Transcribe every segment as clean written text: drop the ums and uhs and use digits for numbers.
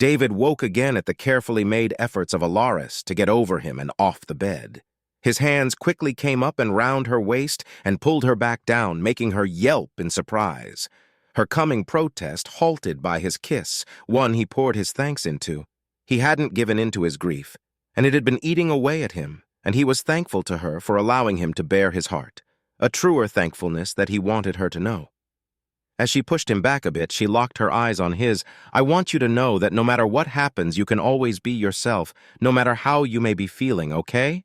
David woke again at the carefully made efforts of Alaris to get over him and off the bed. His hands quickly came up and round her waist and pulled her back down, making her yelp in surprise. Her coming protest halted by his kiss, one he poured his thanks into. He hadn't given in to his grief, and it had been eating away at him, and he was thankful to her for allowing him to bare his heart, a truer thankfulness that he wanted her to know. As she pushed him back a bit, she locked her eyes on his. "I want you to know that no matter what happens, you can always be yourself, no matter how you may be feeling, okay?"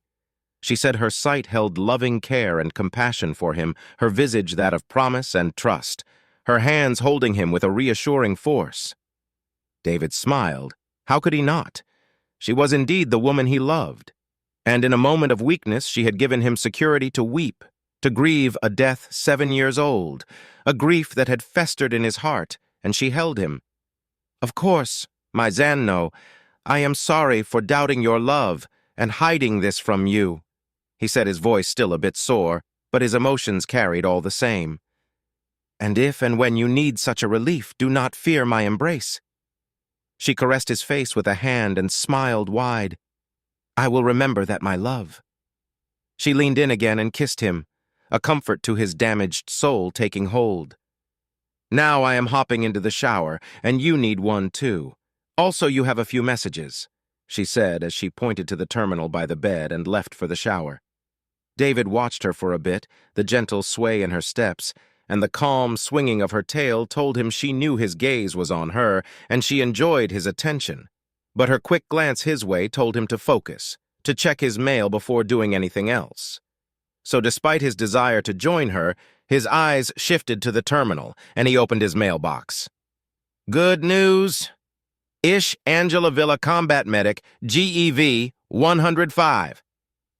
She said her sight held loving care and compassion for him, her visage that of promise and trust, her hands holding him with a reassuring force. David smiled. How could he not? She was indeed the woman he loved. And in a moment of weakness, she had given him security to weep, to grieve a death 7 years old, a grief that had festered in his heart, and she held him. "Of course, my Zanno, I am sorry for doubting your love and hiding this from you," he said, his voice still a bit sore, but his emotions carried all the same. "And if and when you need such a relief, do not fear my embrace." She caressed his face with a hand and smiled wide. "I will remember that, my love." She leaned in again and kissed him, a comfort to his damaged soul taking hold. "Now I am hopping into the shower, and you need one too. Also, you have a few messages," she said as she pointed to the terminal by the bed and left for the shower. David watched her for a bit, the gentle sway in her steps, and the calm swinging of her tail told him she knew his gaze was on her, and she enjoyed his attention. But her quick glance his way told him to focus, to check his mail before doing anything else. So despite his desire to join her, his eyes shifted to the terminal, and he opened his mailbox. "Good news. Ish Angela Villa Combat Medic, GEV 105.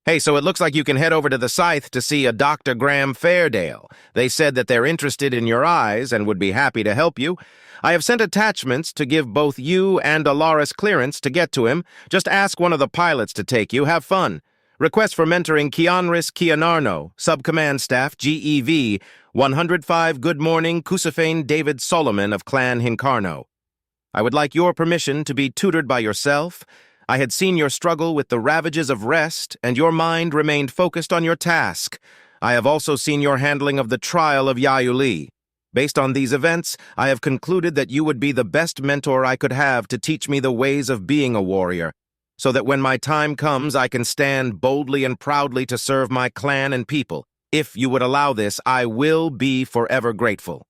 Hey, so it looks like you can head over to the Scythe to see a Dr. Graham Fairdale. They said that they're interested in your eyes and would be happy to help you. I have sent attachments to give both you and Alaris clearance to get to him. Just ask one of the pilots to take you. Have fun. Request for mentoring Keonis Keonarno, Subcommand Staff, GEV 105. Good morning, Kusafane David Solomon of Clan Hinkarno. I would like your permission to be tutored by yourself. I had seen your struggle with the ravages of rest, and your mind remained focused on your task. I have also seen your handling of the trial of Yayuli. Based on these events, I have concluded that you would be the best mentor I could have to teach me the ways of being a warrior, so that when my time comes, I can stand boldly and proudly to serve my clan and people. If you would allow this, I will be forever grateful.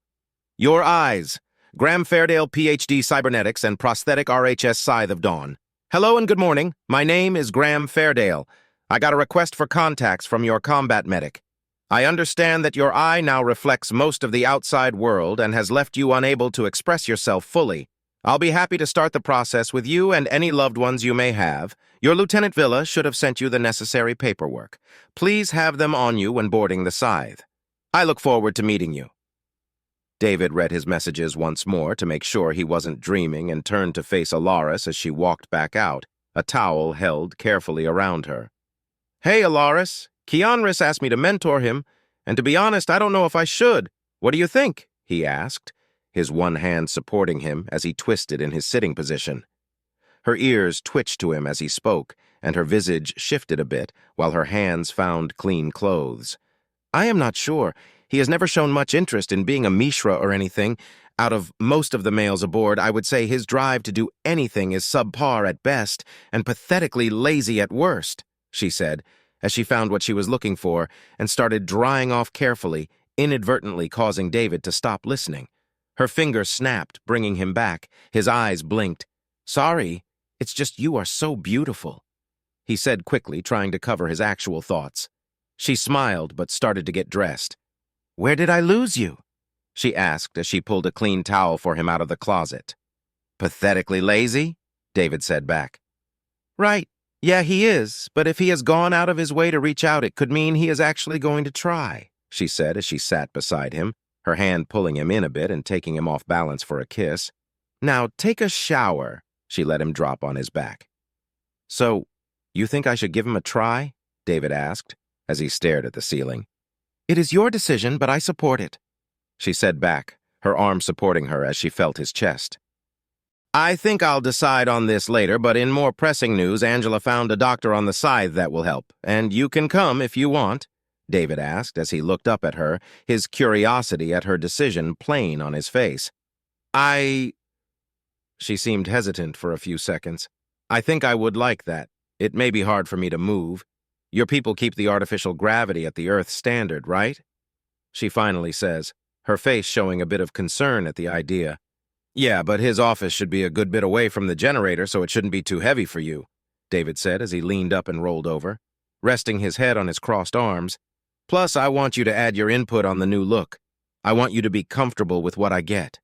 Your eyes, Graham Fairdale, PhD Cybernetics and Prosthetic RHS Scythe of Dawn. Hello and good morning. My name is Graham Fairdale. I got a request for contacts from your combat medic. I understand that your eye now reflects most of the outside world and has left you unable to express yourself fully. I'll be happy to start the process with you and any loved ones you may have. Your Lieutenant Villa should have sent you the necessary paperwork. Please have them on you when boarding the Scythe. I look forward to meeting you." David read his messages once more to make sure he wasn't dreaming and turned to face Alaris as she walked back out, a towel held carefully around her. "Hey, Alaris, Keonis asked me to mentor him, and to be honest, I don't know if I should. What do you think?" he asked, his one hand supporting him as he twisted in his sitting position. Her ears twitched to him as he spoke, and her visage shifted a bit while her hands found clean clothes. "I am not sure. He has never shown much interest in being a Mishra or anything. Out of most of the males aboard, I would say his drive to do anything is subpar at best and pathetically lazy at worst," she said, as she found what she was looking for and started drying off carefully, inadvertently causing David to stop listening. Her fingers snapped, bringing him back. His eyes blinked. "Sorry, it's just you are so beautiful," he said quickly, trying to cover his actual thoughts. She smiled but started to get dressed. "Where did I lose you?" she asked as she pulled a clean towel for him out of the closet. "Pathetically lazy?" David said back. "Right. Yeah, he is, but if he has gone out of his way to reach out, it could mean he is actually going to try," she said as she sat beside him, her hand pulling him in a bit and taking him off balance for a kiss. "Now, take a shower," she let him drop on his back. "So, you think I should give him a try?" David asked, as he stared at the ceiling. "It is your decision, but I support it," she said back, her arm supporting her as she felt his chest. I think I'll decide on this later, but in more pressing news, Angela found a doctor on the side that will help, and you can come if you want, David asked as he looked up at her, his curiosity at her decision plain on his face. She seemed hesitant for a few seconds. I think I would like that. It may be hard for me to move. Your people keep the artificial gravity at the Earth standard, right? She finally says, her face showing a bit of concern at the idea. Yeah, but his office should be a good bit away from the generator, so it shouldn't be too heavy for you, David said as he leaned up and rolled over, resting his head on his crossed arms. Plus, I want you to add your input on the new look. I want you to be comfortable with what I get.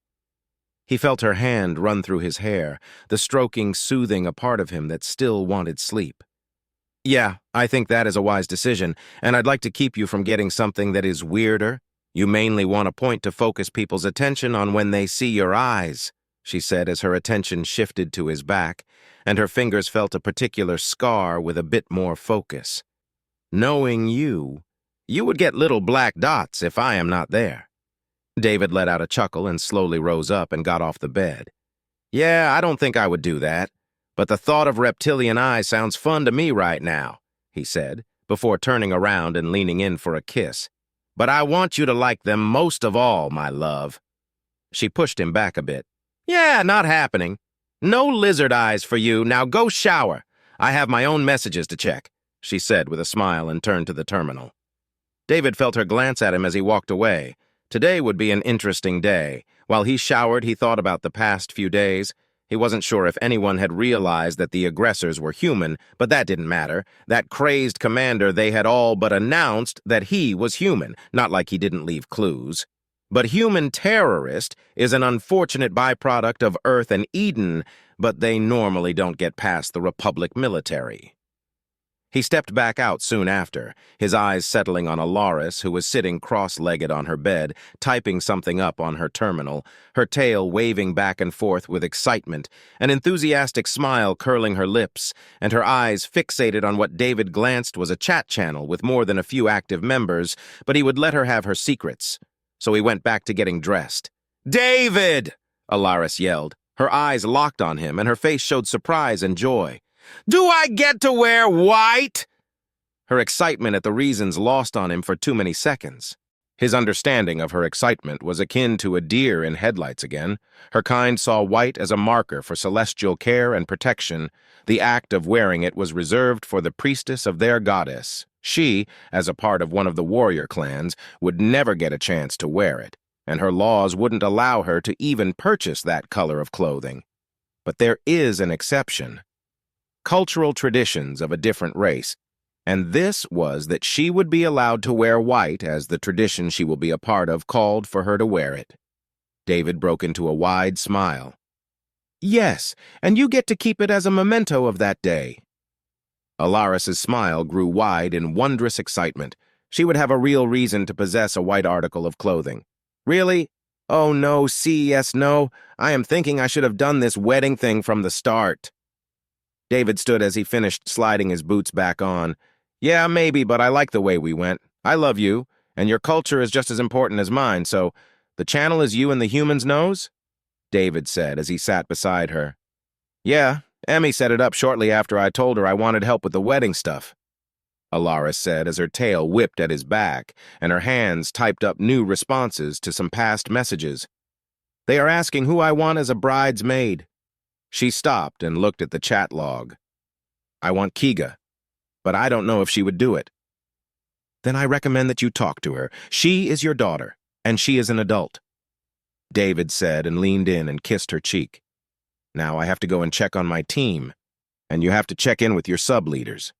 He felt her hand run through his hair, the stroking soothing a part of him that still wanted sleep. Yeah, I think that is a wise decision, and I'd like to keep you from getting something that is weirder. You mainly want a point to focus people's attention on when they see your eyes, she said as her attention shifted to his back, and her fingers felt a particular scar with a bit more focus. Knowing you would get little black dots if I am not there. David let out a chuckle and slowly rose up and got off the bed. Yeah, I don't think I would do that, but the thought of reptilian eyes sounds fun to me right now, he said, before turning around and leaning in for a kiss. But I want you to like them most of all, my love. She pushed him back a bit. Yeah, not happening. No lizard eyes for you. Now go shower. I have my own messages to check, she said with a smile and turned to the terminal. David felt her glance at him as he walked away. Today would be an interesting day. While he showered, he thought about the past few days. He wasn't sure if anyone had realized that the aggressors were human, but that didn't matter. That crazed commander, they had all but announced that he was human, not like he didn't leave clues. But human terrorist is an unfortunate byproduct of Earth and Eden, but they normally don't get past the Republic military. He stepped back out soon after, his eyes settling on Alaris, who was sitting cross-legged on her bed, typing something up on her terminal, her tail waving back and forth with excitement, an enthusiastic smile curling her lips, and her eyes fixated on what David glanced was a chat channel with more than a few active members, but he would let her have her secrets. So he went back to getting dressed. "David!" Alaris yelled. Her eyes locked on him, and her face showed surprise and joy. "Do I get to wear white?" Her excitement at the reasons lost on him for too many seconds. His understanding of her excitement was akin to a deer in headlights again. Her kind saw white as a marker for celestial care and protection. The act of wearing it was reserved for the priestess of their goddess. She, as a part of one of the warrior clans, would never get a chance to wear it, and her laws wouldn't allow her to even purchase that color of clothing. But there is an exception. Cultural traditions of a different race, and this was that she would be allowed to wear white as the tradition she will be a part of called for her to wear it. David broke into a wide smile. Yes, and you get to keep it as a memento of that day. Alaris's smile grew wide in wondrous excitement. She would have a real reason to possess a white article of clothing. Really? Oh no, yes, no. I am thinking I should have done this wedding thing from the start. David stood as he finished sliding his boots back on. Yeah, maybe, but I like the way we went. I love you, and your culture is just as important as mine, so the channel is you and the humans' nose? David said as he sat beside her. Yeah, Emmy set it up shortly after I told her I wanted help with the wedding stuff, Alaris said as her tail whipped at his back, and her hands typed up new responses to some past messages. They are asking who I want as a bridesmaid. She stopped and looked at the chat log. I want Kiga, but I don't know if she would do it. Then I recommend that you talk to her. She is your daughter, and she is an adult, David said and leaned in and kissed her cheek. Now I have to go and check on my team, and you have to check in with your sub-leaders.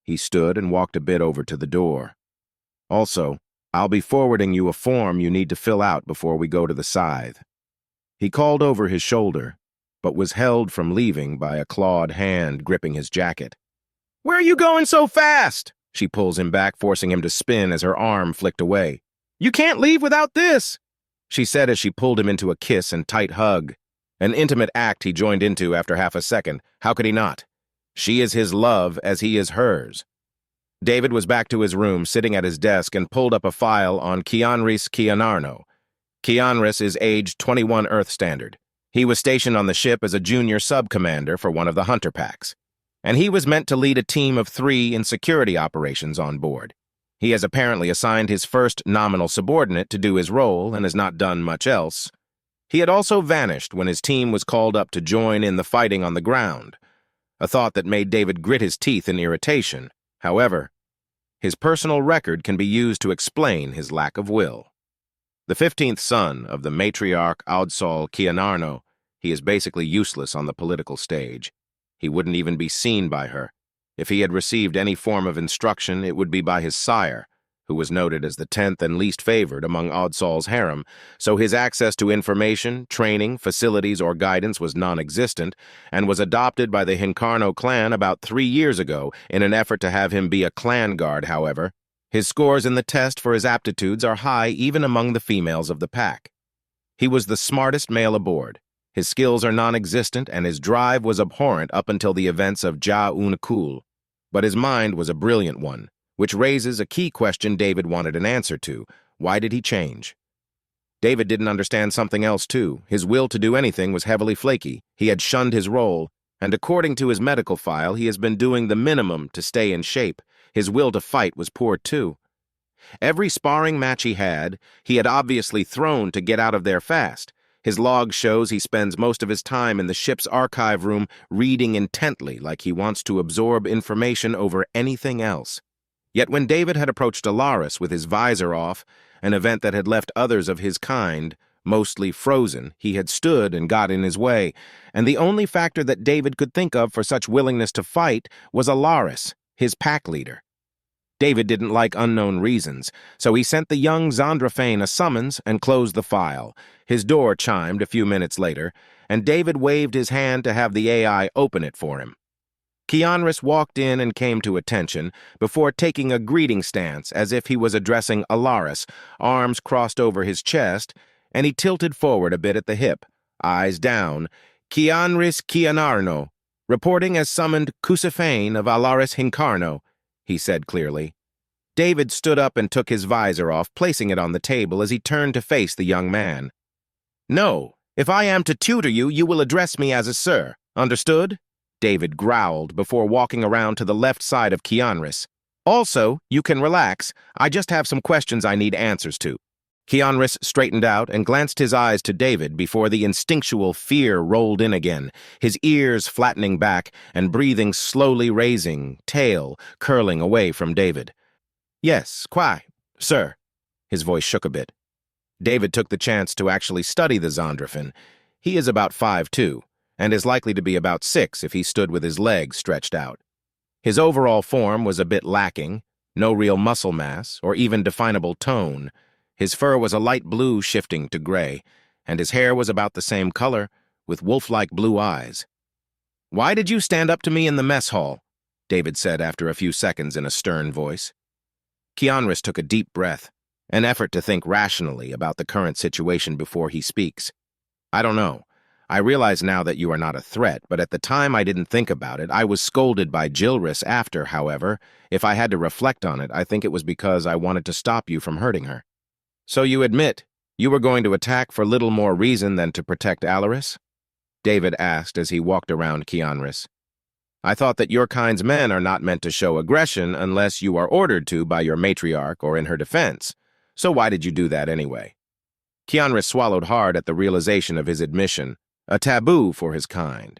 He stood and walked a bit over to the door. Also, I'll be forwarding you a form you need to fill out before we go to the scythe. He called over his shoulder, but was held from leaving by a clawed hand gripping his jacket. Where are you going so fast? She pulls him back, forcing him to spin as her arm flicked away. You can't leave without this, she said as she pulled him into a kiss and tight hug. An intimate act he joined into after half a second. How could he not? She is his love as he is hers. David was back to his room, sitting at his desk, and pulled up a file on Keonis Keonarno. Keonis is age 21 Earth Standard. He was stationed on the ship as a junior sub-commander for one of the hunter packs, and he was meant to lead a team of 3 in security operations on board. He has apparently assigned his first nominal subordinate to do his role and has not done much else. He had also vanished when his team was called up to join in the fighting on the ground, a thought that made David grit his teeth in irritation. However, his personal record can be used to explain his lack of will. The 15th son of the matriarch Audsal Keonarno, he is basically useless on the political stage. He wouldn't even be seen by her. If he had received any form of instruction, it would be by his sire, who was noted as the 10th and least favored among Audsal's harem, so his access to information, training, facilities, or guidance was non-existent, and was adopted by the Hinkarno clan about 3 years ago in an effort to have him be a clan guard. However, his scores in the test for his aptitudes are high even among the females of the pack. He was the smartest male aboard. His skills are non-existent, and his drive was abhorrent up until the events of Ja-un-Kul. But his mind was a brilliant one, which raises a key question David wanted an answer to. Why did he change? David didn't understand something else, too. His will to do anything was heavily flaky. He had shunned his role, and according to his medical file, he has been doing the minimum to stay in shape. His will to fight was poor, too. Every sparring match he had obviously thrown to get out of there fast. His log shows he spends most of his time in the ship's archive room reading intently, like he wants to absorb information over anything else. Yet when David had approached Alaris with his visor off, an event that had left others of his kind mostly frozen, he had stood and got in his way, and the only factor that David could think of for such willingness to fight was Alaris, his pack leader. David didn't like unknown reasons, so he sent the young Zondrafane a summons and closed the file. His door chimed a few minutes later, and David waved his hand to have the AI open it for him. Keonis walked in and came to attention before taking a greeting stance as if he was addressing Alaris, arms crossed over his chest, and he tilted forward a bit at the hip, eyes down. Keonis Keonarno, reporting as summoned Kusifane of Alaris Hinkarno, he said clearly. David stood up and took his visor off, placing it on the table as he turned to face the young man. "No, if I am to tutor you, you will address me as a sir. Understood?" David growled before walking around to the left side of Keonis. "Also, you can relax. I just have some questions I need answers to." Keonis straightened out and glanced his eyes to David before the instinctual fear rolled in again, his ears flattening back and breathing slowly raising, tail curling away from David. "Yes, quai, sir." His voice shook a bit. David took the chance to actually study the Zondrafan. He is about 5'2", and is likely to be about 6 if he stood with his legs stretched out. His overall form was a bit lacking, no real muscle mass or even definable tone. His fur was a light blue shifting to gray, and his hair was about the same color, with wolf-like blue eyes. "Why did you stand up to me in the mess hall?" David said after a few seconds in a stern voice. Keonis took a deep breath, an effort to think rationally about the current situation before he speaks. "I don't know. I realize now that you are not a threat, but at the time I didn't think about it. I was scolded by Jilris after, however. If I had to reflect on it, I think it was because I wanted to stop you from hurting her." "So you admit you were going to attack for little more reason than to protect Alaris?" David asked as he walked around Keonis. "I thought that your kind's men are not meant to show aggression unless you are ordered to by your matriarch or in her defense. So why did you do that anyway?" Keonis swallowed hard at the realization of his admission, a taboo for his kind.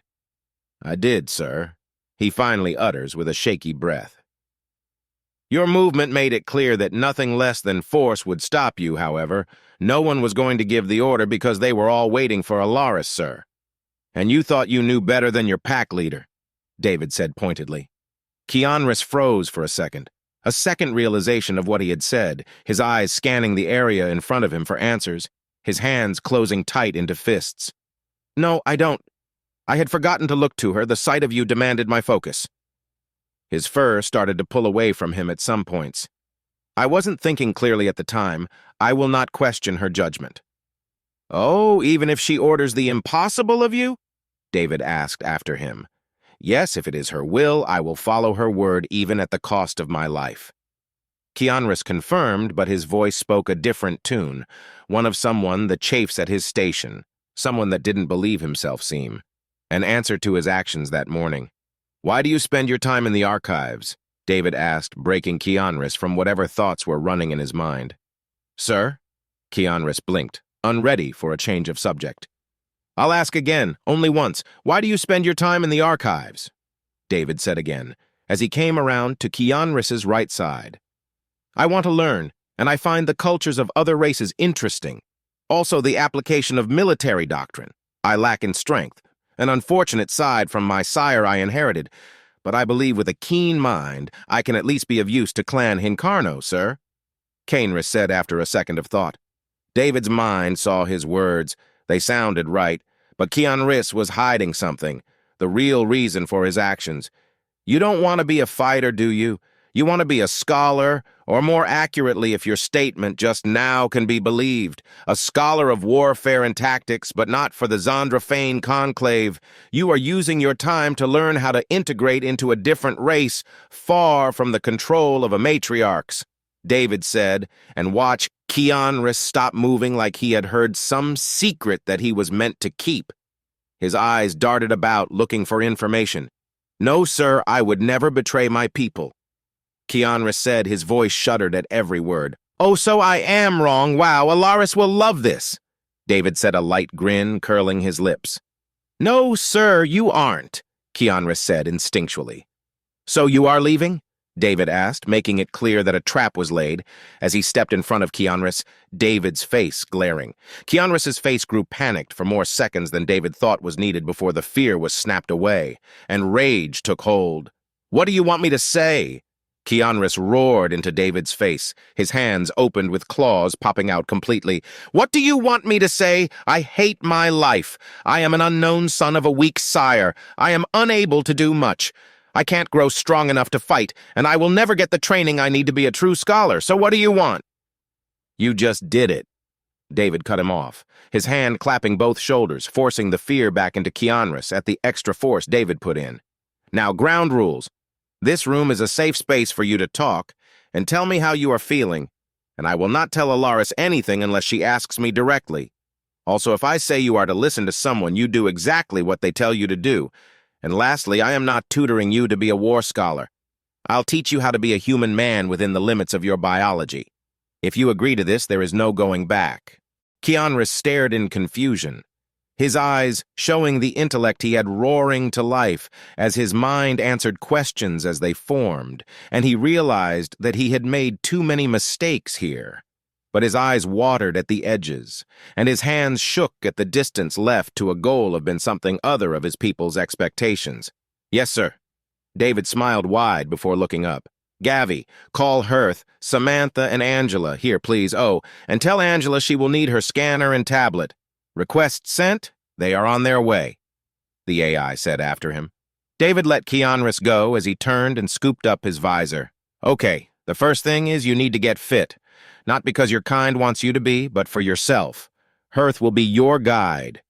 "I did, sir," he finally utters with a shaky breath. "Your movement made it clear that nothing less than force would stop you, however. No one was going to give the order because they were all waiting for Alaris, sir. And you thought you knew better than your pack leader," David said pointedly. Keonis froze for a second realization of what he had said, his eyes scanning the area in front of him for answers, his hands closing tight into fists. "No, I don't. I had forgotten to look to her. The sight of you demanded my focus." His fur started to pull away from him at some points. "I wasn't thinking clearly at the time. I will not question her judgment." "Oh, even if she orders the impossible of you?" David asked after him. "Yes, if it is her will, I will follow her word even at the cost of my life." Keonis confirmed, but his voice spoke a different tune, one of someone that chafes at his station. Someone that didn't believe himself seem. An answer to his actions that morning. "Why do you spend your time in the archives?" David asked, breaking Keonis from whatever thoughts were running in his mind. "Sir?" Keonis blinked, unready for a change of subject. "I'll ask again, only once. Why do you spend your time in the archives?" David said again, as he came around to Keonis's right side. "I want to learn, and I find the cultures of other races interesting. Also the application of military doctrine. I lack in strength, an unfortunate side from my sire I inherited, but I believe with a keen mind I can at least be of use to Clan Hincarno, sir," Keonis said after a second of thought. David's mind saw his words. They sounded right, but Keonis was hiding something, the real reason for his actions. "You don't want to be a fighter, do you? You want to be a scholar, or more accurately, if your statement just now can be believed, a scholar of warfare and tactics, but not for the Zondrafane conclave. You are using your time to learn how to integrate into a different race, far from the control of a matriarchs," David said, and watched Keonis stop moving like he had heard some secret that he was meant to keep. His eyes darted about, looking for information. "No, sir, I would never betray my people," Keonis said, his voice shuddered at every word. "Oh, so I am wrong. Wow, Alaris will love this," David said, a light grin curling his lips. "No, sir, you aren't," Keonis said instinctually. "So you are leaving?" David asked, making it clear that a trap was laid. As he stepped in front of Keonis, David's face glaring. Keonis's face grew panicked for more seconds than David thought was needed before the fear was snapped away, and rage took hold. "What do you want me to say?" Keonis roared into David's face, his hands opened with claws popping out completely. "What do you want me to say? I hate my life. I am an unknown son of a weak sire. I am unable to do much. I can't grow strong enough to fight, and I will never get the training I need to be a true scholar, so what do you want?" "You just did it." David cut him off, his hand clapping both shoulders, forcing the fear back into Keonis at the extra force David put in. "Now, ground rules. This room is a safe space for you to talk, and tell me how you are feeling, and I will not tell Alaris anything unless she asks me directly. Also, if I say you are to listen to someone, you do exactly what they tell you to do. And lastly, I am not tutoring you to be a war scholar. I'll teach you how to be a human man within the limits of your biology. If you agree to this, there is no going back." Keonis stared in confusion, his eyes showing the intellect he had roaring to life as his mind answered questions as they formed, and he realized that he had made too many mistakes here. But his eyes watered at the edges, and his hands shook at the distance left to a goal of been something other of his people's expectations. "Yes, sir." David smiled wide before looking up. "Gavi, call Hearth, Samantha, and Angela here, please. Oh, and tell Angela she will need her scanner and tablet. Request sent? They are on their way," the AI said after him. David let Keonis go as he turned and scooped up his visor. "Okay, the first thing is you need to get fit. Not because your kind wants you to be, but for yourself. Hearth will be your guide."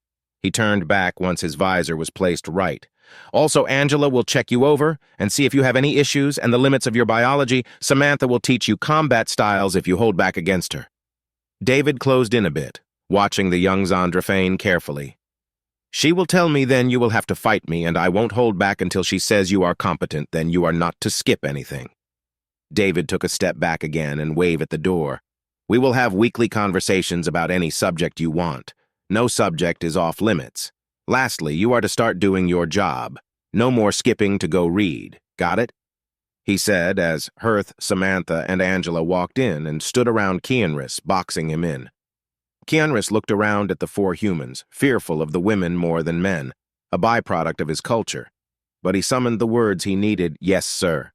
He turned back once his visor was placed right. "Also, Angela will check you over and see if you have any issues and the limits of your biology. Samantha will teach you combat styles if you hold back against her." David closed in a bit, watching the young Zondrafane carefully. "She will tell me then you will have to fight me, and I won't hold back until she says you are competent, then you are not to skip anything." David took a step back again and waved at the door. "We will have weekly conversations about any subject you want. No subject is off limits. Lastly, you are to start doing your job. No more skipping to go read. Got it?" he said as Hearth, Samantha, and Angela walked in and stood around Keonis, boxing him in. Keonis looked around at the four humans, fearful of the women more than men, a byproduct of his culture. But he summoned the words he needed. "Yes, sir."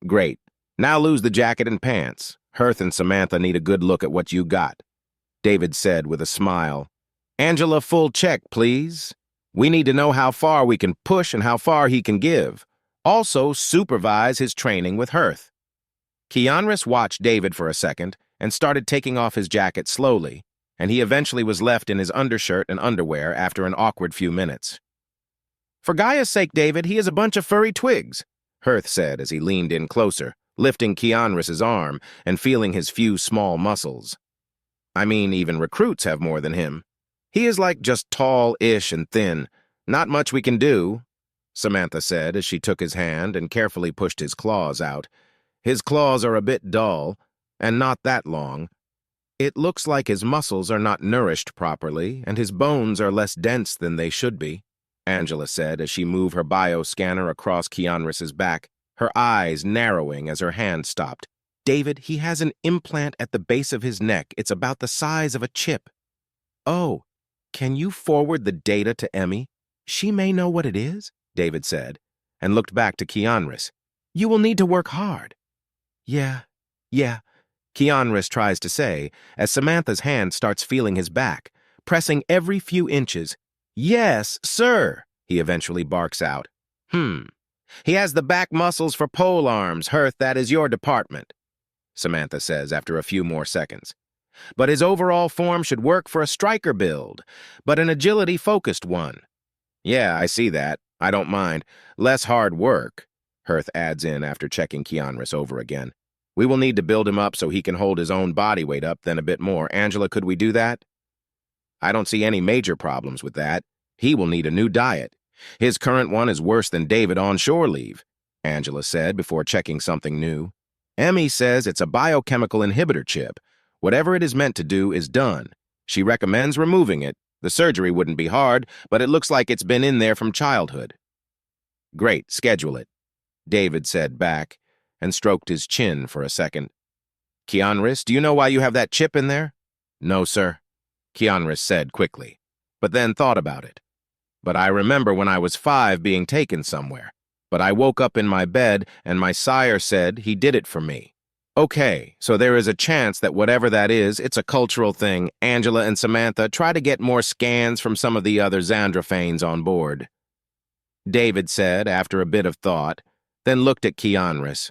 "Great. Now lose the jacket and pants. Hearth and Samantha need a good look at what you got," David said with a smile. "Angela, full check, please. We need to know how far we can push and how far he can give. Also, supervise his training with Hearth." Keonis watched David for a second and started taking off his jacket slowly, and he eventually was left in his undershirt and underwear after an awkward few minutes. "For Gaia's sake, David, he is a bunch of furry twigs," Hearth said as he leaned in closer, lifting Keonis's arm and feeling his few small muscles. "I mean, even recruits have more than him." He is like just tall-ish and thin. Not much we can do, Samantha said as she took his hand and carefully pushed his claws out. His claws are a bit dull, and not that long. It looks like his muscles are not nourished properly, and his bones are less dense than they should be, Angela said as she moved her bioscanner across Keonis's back, her eyes narrowing as her hand stopped. David, he has an implant at the base of his neck. It's about the size of a chip. Oh, can you forward the data to Emmy? She may know what it is, David said, and looked back to Keonis. You will need to work hard. Yeah, Keonis tries to say, as Samantha's hand starts feeling his back, pressing every few inches. Yes, sir, he eventually barks out. He has the back muscles for pole arms, Hirth, that is your department, Samantha says after a few more seconds. But his overall form should work for a striker build, but an agility-focused one. Yeah, I see that. I don't mind. Less hard work, Hirth adds in after checking Keonis over again. We will need to build him up so he can hold his own body weight up, then a bit more. Angela, could we do that? I don't see any major problems with that. He will need a new diet. His current one is worse than David on shore leave, Angela said before checking something new. Emmy says it's a biochemical inhibitor chip. Whatever it is meant to do is done. She recommends removing it. The surgery wouldn't be hard, but it looks like it's been in there from childhood. Great, schedule it, David said back, and stroked his chin for a second. Keonis, do you know why you have that chip in there? No, sir, Keonis said quickly, but then thought about it. But I remember when I was 5 being taken somewhere. But I woke up in my bed, and my sire said he did it for me. Okay, so there is a chance that whatever that is, it's a cultural thing. Angela and Samantha, try to get more scans from some of the other Xandraphanes on board, David said after a bit of thought, then looked at Keonis.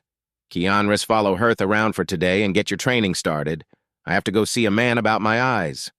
Keonis, follow Hirth around for today and get your training started. I have to go see a man about my eyes.